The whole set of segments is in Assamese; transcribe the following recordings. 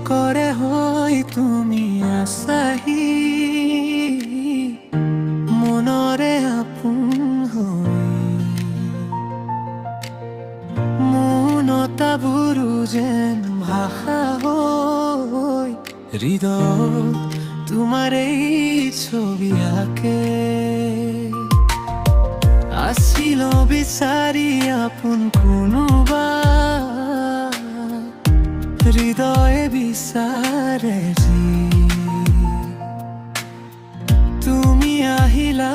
কৰে হৈ তুমি আছাহি মনৰে আপোন হৈ মনতাবোৰো যেন ভাষা হৈ হৃদয় তোমাৰ এই ছবি আঁকে আছিল বিচাৰি আপোন কোনোবা হৃদয়ে বিচাৰে যি তুমি আহিলা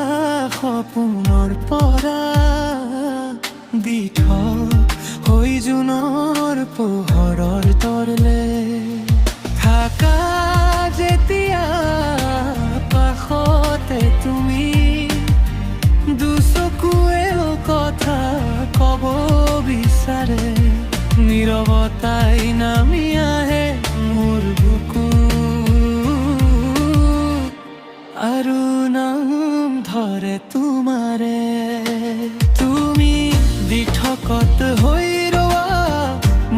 সপোনৰ পৰা দি হৈ জোনৰ পোহৰৰ তৰলে থাকা যেতিয়া কাষতে তুমি দুচকুৱেও কথা কব বিচাৰে নীৰৱতাই নামি আহে মোৰ বুকু আৰু নাম ধৰে তোমাৰে তুমি দিঠকত হৈ ৰোৱা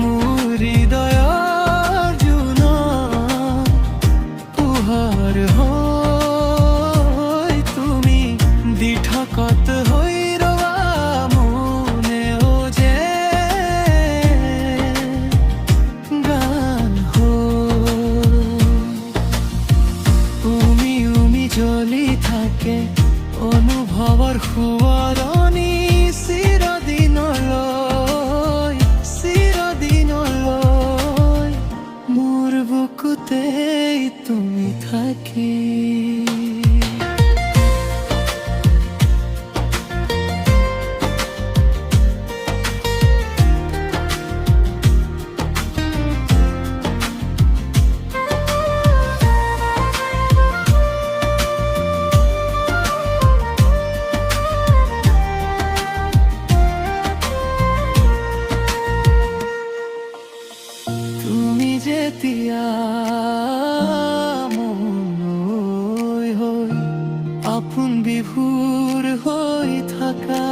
মোৰ হৃদয়ৰ জোনত পোহৰ হৈ তুমি দিঠকত হৈ ৰোৱা মনেও যে গান উমি জ্বলি থাকে অনুভৱৰ সোঁৱৰণি চিৰদিনলৈ মোৰ বুকুতেই তুমি থাকি যেতিয়া মনৈ হৈ আপোন বিভোৰ হৈ থাকা